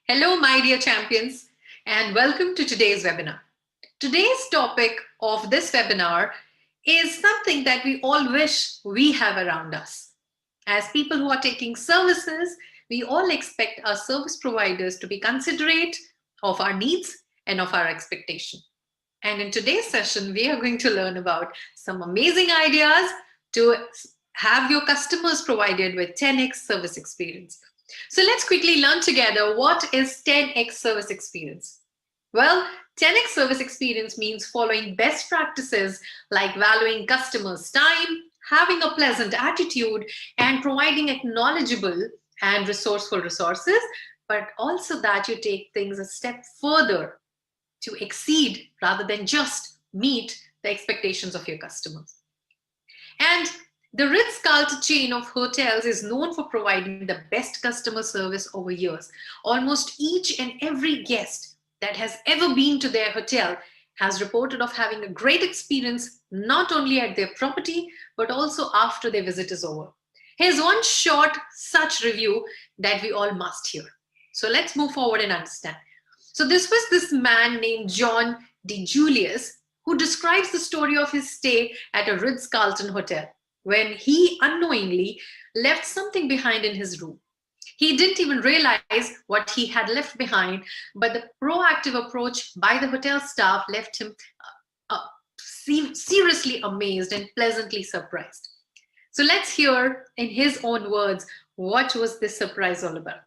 Hello, my dear champions, and welcome to today's webinar. Today's topic of this webinar is something that we all wish we have around us. As people who are taking services, we all expect our service providers to be considerate of our needs and of our expectation. And in today's session, we are going to learn about some amazing ideas to have your customers provided with 10x service experience. So let's quickly learn together what is 10x service experience. Well, 10x service experience means following best practices like valuing customers' time, having a pleasant attitude, and providing acknowledgeable and resourceful resources, but also that you take things a step further to exceed rather than just meet the expectations of your customers. And the Ritz-Carlton chain of hotels is known for providing the best customer service over years. Almost each and every guest that has ever been to their hotel has reported of having a great experience, not only at their property, but also after their visit is over. Here's one short such review that we all must hear. So let's move forward and understand. So this was this man named John DeJulius who describes the story of his stay at a Ritz-Carlton hotel when he unknowingly left something behind in his room. He didn't even realize what he had left behind, but the proactive approach by the hotel staff left him seriously amazed and pleasantly surprised. So let's hear in his own words, what was this surprise all about?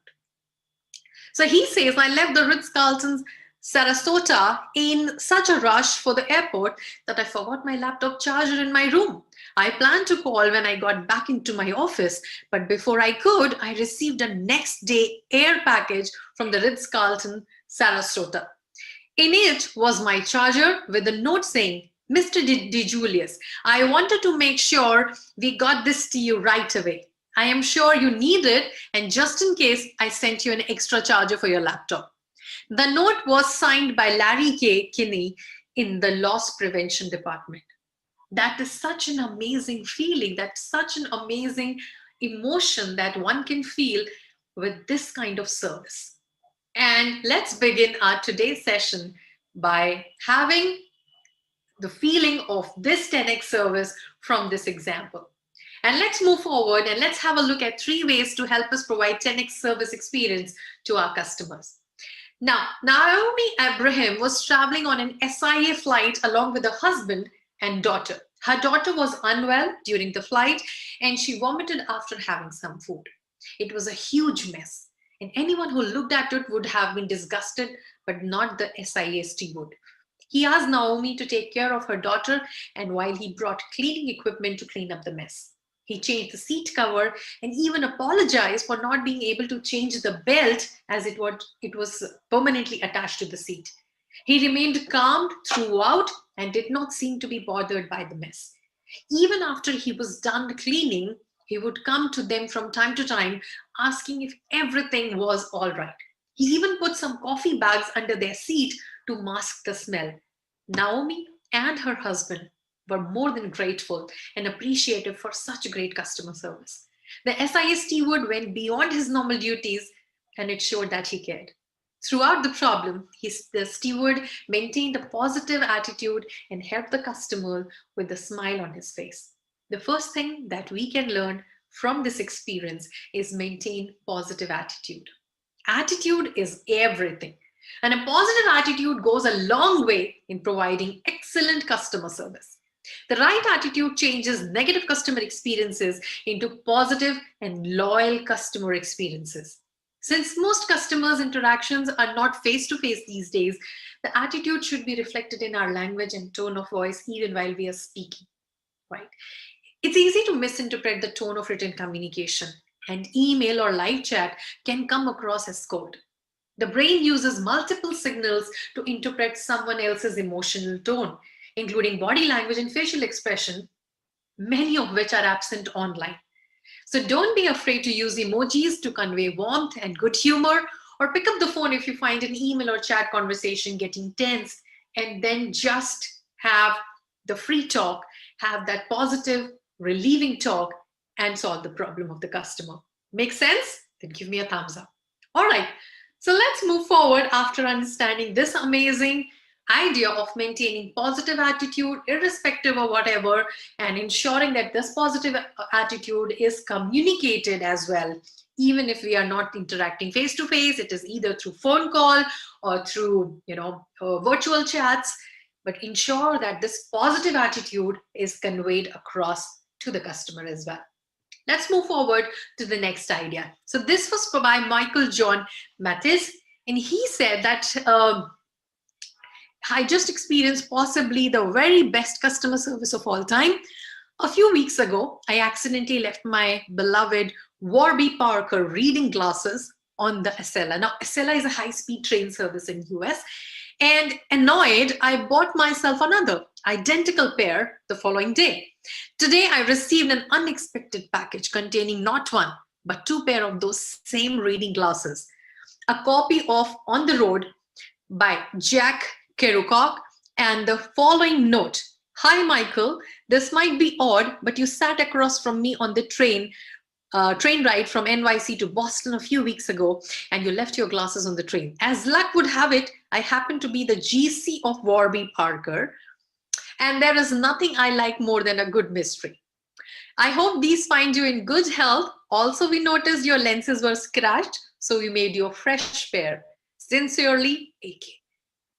So he says, I left the Ritz-Carlton's Sarasota in such a rush for the airport that I forgot my laptop charger in my room. I planned to call when I got back into my office, but before I could, I received a next day air package from the Ritz-Carlton Sarasota. In it was my charger with a note saying, Mr. DeJulius, I wanted to make sure we got this to you right away. I am sure you need it, and just in case, I sent you an extra charger for your laptop. The note was signed by Larry K. Kinney in the loss prevention department. That is such an amazing feeling, that's such an amazing emotion that one can feel with this kind of service. And let's begin our today's session by having the feeling of this 10x service from this example. And let's move forward and let's have a look at 3 ways to help us provide 10x service experience to our customers. Now, Naomi Abraham was traveling on an SIA flight along with her husband and daughter. Her daughter was unwell during the flight and she vomited after having some food. It was a huge mess, and anyone who looked at it would have been disgusted, but not the SIA steward. He asked Naomi to take care of her daughter, and while he brought cleaning equipment to clean up the mess. He changed the seat cover and even apologized for not being able to change the belt as it was permanently attached to the seat. He remained calm throughout and did not seem to be bothered by the mess. Even after he was done cleaning, he would come to them from time to time asking if everything was all right. He even put some coffee bags under their seat to mask the smell. Naomi and her husband were more than grateful and appreciative for such great customer service. The SIS steward went beyond his normal duties, and it showed that he cared. Throughout the problem, the steward maintained a positive attitude and helped the customer with a smile on his face. The first thing that we can learn from this experience is maintain positive attitude. Attitude is everything. And a positive attitude goes a long way in providing excellent customer service. The right attitude changes negative customer experiences into positive and loyal customer experiences. Since most customers' interactions are not face-to-face these days, the attitude should be reflected in our language and tone of voice even while we are speaking, right? It's easy to misinterpret the tone of written communication, and email or live chat can come across as cold. The brain uses multiple signals to interpret someone else's emotional tone, including body language and facial expression, many of which are absent online. So don't be afraid to use emojis to convey warmth and good humor, or pick up the phone if you find an email or chat conversation getting tense, and then just have the free talk, have that positive, relieving talk, and solve the problem of the customer. Make sense? Then give me a thumbs up. All right, So let's move forward after understanding this amazing idea of maintaining positive attitude irrespective of whatever, and ensuring that this positive attitude is communicated as well. Even if we are not interacting face to face, it is either through phone call or through virtual chats, but ensure that this positive attitude is conveyed across to the customer as well. Let's move forward to the next idea. So this was by Michael John Mathis, and he said that I just experienced possibly the very best customer service of all time. A few weeks ago, I accidentally left my beloved Warby Parker reading glasses on the Acela. Now, Acela is a high-speed train service in US, and annoyed, I bought myself another identical pair the following day. Today, I received an unexpected package containing not one, but two pair of those same reading glasses. A copy of On the Road by Jack Kerouac and the following note. Hi, Michael. This might be odd, but you sat across from me on the train ride from NYC to Boston a few weeks ago, and you left your glasses on the train. As luck would have it, I happen to be the GC of Warby Parker, and there is nothing I like more than a good mystery. I hope these find you in good health. Also, we noticed your lenses were scratched, so we made you a fresh pair. Sincerely, AK.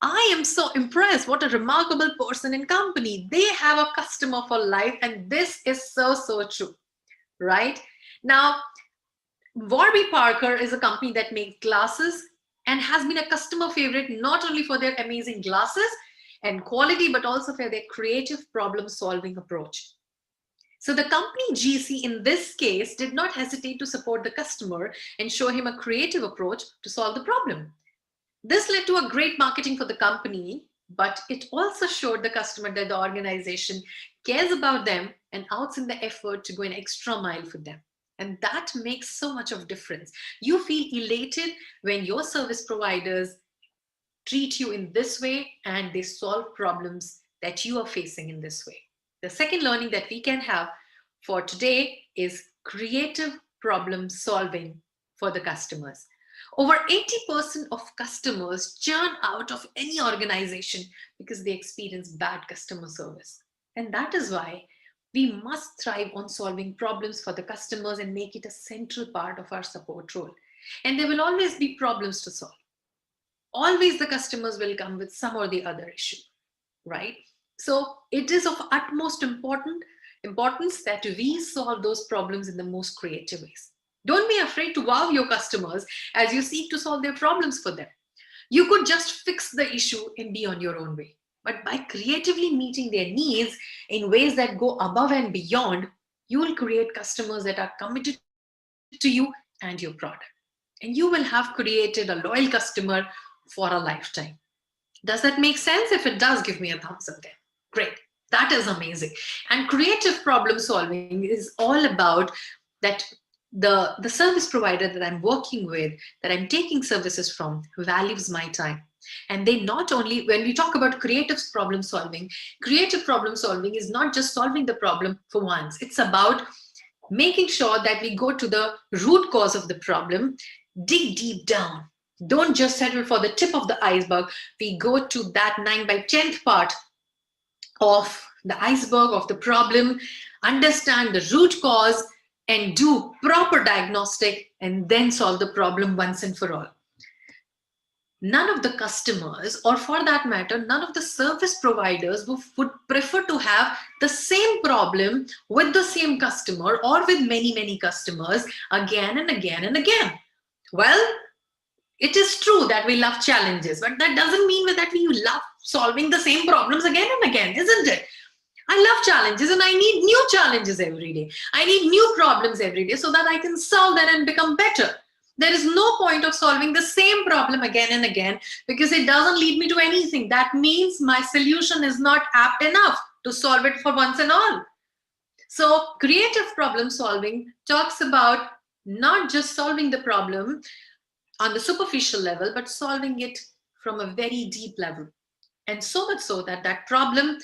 I am so impressed. What a remarkable person and company. They have a customer for life, and this is so, so true, right? Now, Warby Parker is a company that makes glasses and has been a customer favorite not only for their amazing glasses and quality, but also for their creative problem-solving approach. So the company GC in this case did not hesitate to support the customer and show him a creative approach to solve the problem. This led to a great marketing for the company, but it also showed the customer that the organization cares about them and outs in the effort to go an extra mile for them. And that makes so much of difference. You feel elated when your service providers treat you in this way and they solve problems that you are facing in this way. The second learning that we can have for today is creative problem solving for the customers. Over 80% of customers churn out of any organization because they experience bad customer service. And that is why we must thrive on solving problems for the customers and make it a central part of our support role. And there will always be problems to solve. Always the customers will come with some or the other issue, right? So it is of utmost importance that we solve those problems in the most creative ways. Don't be afraid to wow your customers as you seek to solve their problems for them. You could just fix the issue and be on your own way. But by creatively meeting their needs in ways that go above and beyond, you will create customers that are committed to you and your product. And you will have created a loyal customer for a lifetime. Does that make sense? If it does, give me a thumbs up there. Great. That is amazing. And creative problem solving is all about that the service provider that I'm working with, that I'm taking services from, values my time. And they not only, when we talk about creative problem solving is not just solving the problem for once. It's about making sure that we go to the root cause of the problem, dig deep down. Don't just settle for the tip of the iceberg. We go to that 9/10th part of the iceberg of the problem, understand the root cause, and do proper diagnostic, and then solve the problem once and for all. None of the customers, or for that matter, none of the service providers would prefer to have the same problem with the same customer or with many, many customers again and again and again. Well, it is true that we love challenges, but that doesn't mean that we love solving the same problems again and again, isn't it? I love challenges and I need new challenges every day. I need new problems every day so that I can solve that and become better. There is no point of solving the same problem again and again because it doesn't lead me to anything. That means my solution is not apt enough to solve it for once and all. So creative problem solving talks about not just solving the problem on the superficial level, but solving it from a very deep level. And so much so that that problem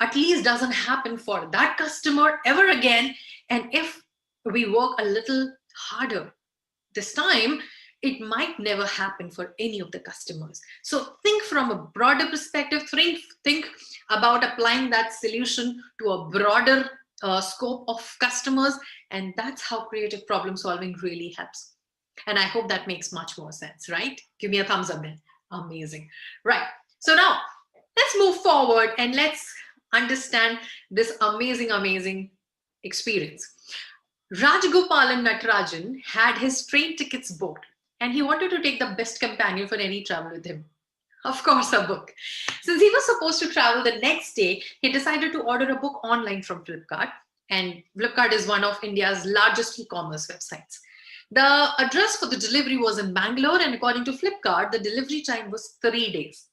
at least doesn't happen for that customer ever again. And if we work a little harder, this time it might never happen for any of the customers. So think from a broader perspective, think about applying that solution to a broader scope of customers, and that's how creative problem solving really helps. And I hope that makes much more sense, right? Give me a thumbs up then. Amazing. Right. So now let's move forward and let's understand this amazing experience. Rajgopalan Natarajan had his train tickets booked and he wanted to take the best companion for any travel with him. Of course, a book. Since he was supposed to travel the next day, he decided to order a book online from Flipkart. And Flipkart is one of India's largest e-commerce websites. The address for the delivery was in Bangalore, and according to Flipkart, the delivery time was 3 days.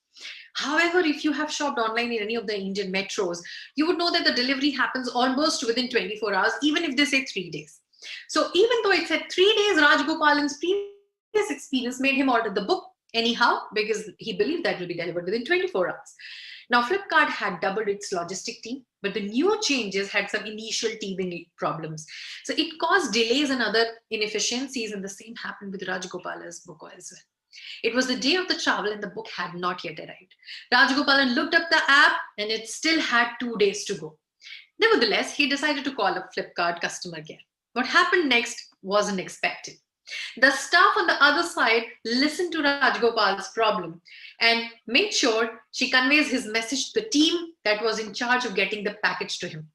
However, if you have shopped online in any of the Indian metros, you would know that the delivery happens almost within 24 hours, even if they say 3 days. So even though it said 3 days, Rajgopalan's previous experience made him order the book anyhow, because he believed that will be delivered within 24 hours. Now, Flipkart had doubled its logistic team, but the new changes had some initial teething problems. So it caused delays and other inefficiencies, and the same happened with Rajgopalan's book as well. It was the day of the travel and the book had not yet arrived. Rajgopalan looked up the app and it still had 2 days to go. Nevertheless, he decided to call up Flipkart customer care. What happened next wasn't expected. The staff on the other side listened to Rajgopal's problem and made sure she conveys his message to the team that was in charge of getting the package to him.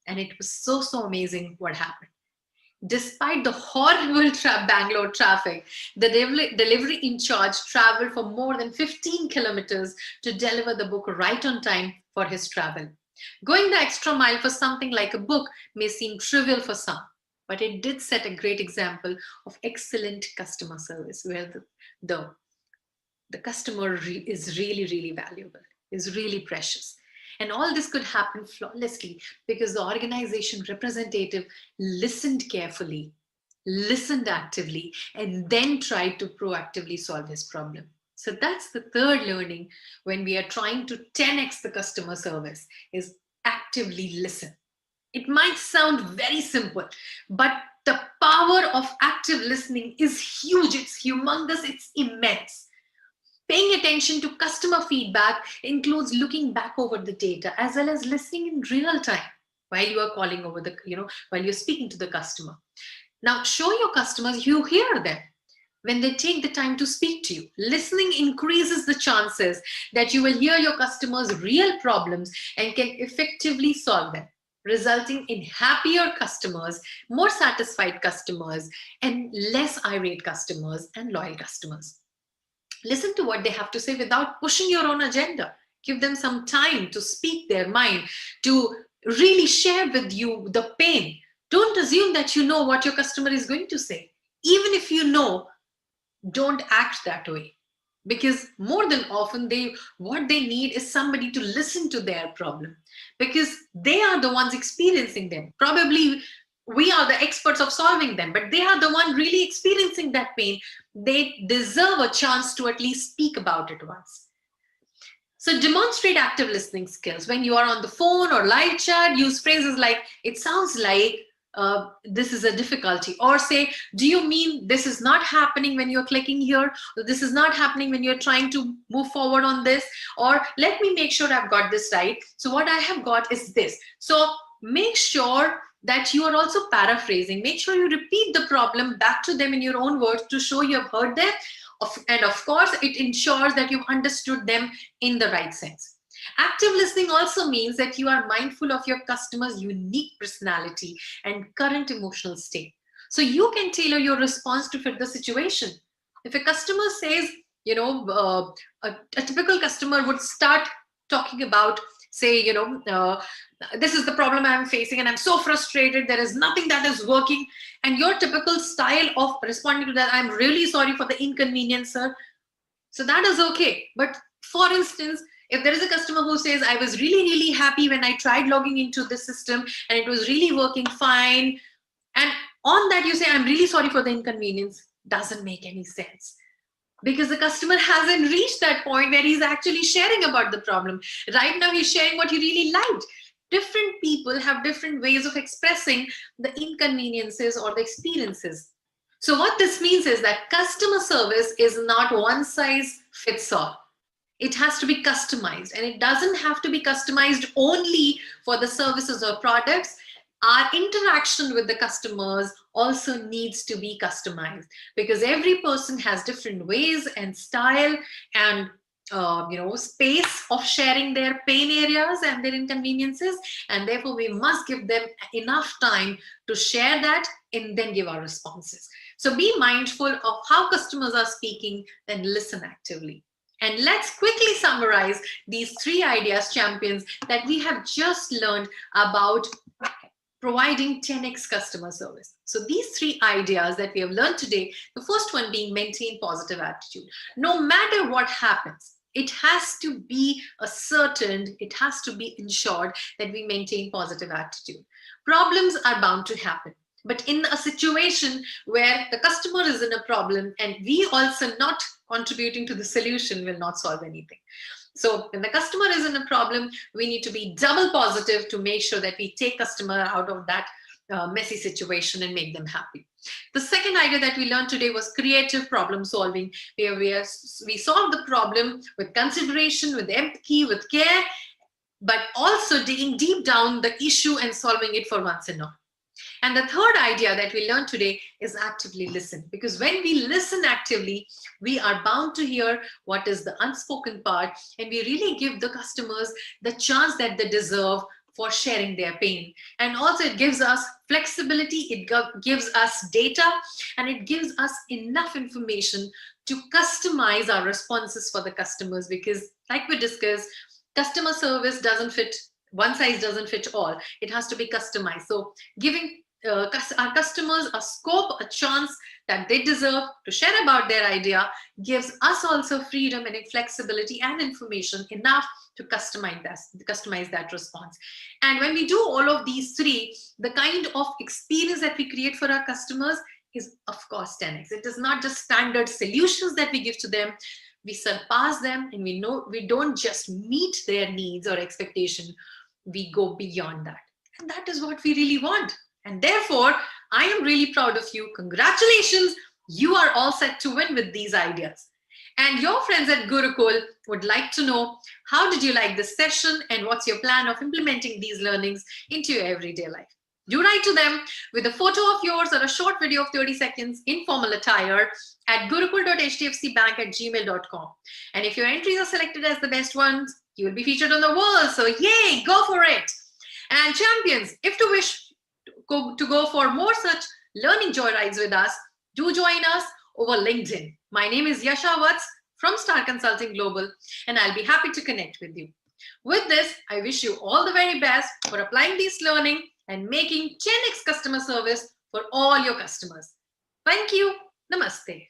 And it was so amazing what happened. Despite the horrible Bangalore traffic, the delivery in charge traveled for more than 15 kilometers to deliver the book right on time for his travel. Going the extra mile for something like a book may seem trivial for some, but it did set a great example of excellent customer service where the customer is really valuable, is really precious. And all this could happen flawlessly because the organization representative listened carefully, listened actively, and then tried to proactively solve his problem. So that's the third learning when we are trying to 10x the customer service, is actively listen. It might sound very simple, but the power of active listening is huge. It's humongous. It's immense. Paying attention to customer feedback includes looking back over the data as well as listening in real time while you are calling over while you're speaking to the customer. Now, show your customers you hear them when they take the time to speak to you. Listening increases the chances that you will hear your customers' real problems and can effectively solve them, resulting in happier customers, more satisfied customers, and less irate customers and loyal customers. Listen to what they have to say without pushing your own agenda. Give them some time to speak their mind, to really share with you the pain. Don't assume that you know what your customer is going to say. Even if you know, don't act that way. Because more than often, what they need is somebody to listen to their problem. Because they are the ones experiencing them. Probably we are the experts of solving them, but they are the one really experiencing that pain. They deserve a chance to at least speak about it once. So demonstrate active listening skills. When you are on the phone or live chat, use phrases like, it sounds like this is a difficulty, or say, do you mean this is not happening when you're clicking here? Or this is not happening when you're trying to move forward on this? Or let me make sure I've got this right. So what I have got is this. So make sure that you are also paraphrasing. Make sure you repeat the problem back to them in your own words to show you have heard them. And of course, it ensures that you've understood them in the right sense. Active listening also means that you are mindful of your customer's unique personality and current emotional state. So you can tailor your response to fit the situation. If a customer says, a typical customer would start talking about, say, this is the problem I'm facing and I'm so frustrated. There is nothing that is working. And your typical style of responding to that, I'm really sorry for the inconvenience, sir. So that is okay. But for instance, if there is a customer who says, I was really happy when I tried logging into the system and it was really working fine. And on that you say, I'm really sorry for the inconvenience, doesn't make any sense. Because the customer hasn't reached that point where he's actually sharing about the problem. Right now, he's sharing what he really liked. Different people have different ways of expressing the inconveniences or the experiences. So what this means is that customer service is not one size fits all. It has to be customized, and it doesn't have to be customized only for the services or products. Our interaction with the customers also needs to be customized, because every person has different ways and style and space of sharing their pain areas and their inconveniences, and therefore we must give them enough time to share that and then give our responses. So be mindful of how customers are speaking, then listen actively. And let's quickly summarize these 3 ideas, champions, that we have just learned about providing 10x customer service. So these 3 ideas that we have learned today, the first one being maintain positive attitude. No matter what happens, it has to be ascertained, it has to be ensured that we maintain positive attitude. Problems are bound to happen. But in a situation where the customer is in a problem and we also not contributing to the solution will not solve anything. So when the customer is in a problem, we need to be double positive to make sure that we take customer out of that messy situation and make them happy. The second idea that we learned today was creative problem solving, where we solve the problem with consideration, with empathy, with care, but also digging deep down the issue and solving it for once and all. And the third idea that we learned today is actively listen, because when we listen actively, we are bound to hear what is the unspoken part, and we really give the customers the chance that they deserve for sharing their pain. And also it gives us flexibility, it gives us data, and it gives us enough information to customize our responses for the customers, because like we discussed, customer service doesn't fit, one size doesn't fit all. It has to be customized. So giving our customers a scope, a chance that they deserve to share about their idea gives us also freedom and flexibility and information enough to customize that response. And when we do all of these 3, the kind of experience that we create for our customers is of course 10x. It is not just standard solutions that we give to them. We surpass them, and we know we don't just meet their needs or expectation, we go beyond that. And that is what we really want. And therefore, I am really proud of you. Congratulations, you are all set to win with these ideas. And your friends at Gurukul would like to know, how did you like this session and what's your plan of implementing these learnings into your everyday life? Do write to them with a photo of yours or a short video of 30 seconds in formal attire at gurukul.hdfcbank@gmail.com. And if your entries are selected as the best ones, you will be featured on the wall. So yay, go for it. And champions, if you wish to go for more such learning joyrides with us, do join us over LinkedIn. My name is Yasha Watts from Star Consulting Global, and I'll be happy to connect with you. With this, I wish you all the very best for applying this learning and making 10x customer service for all your customers. Thank you. Namaste.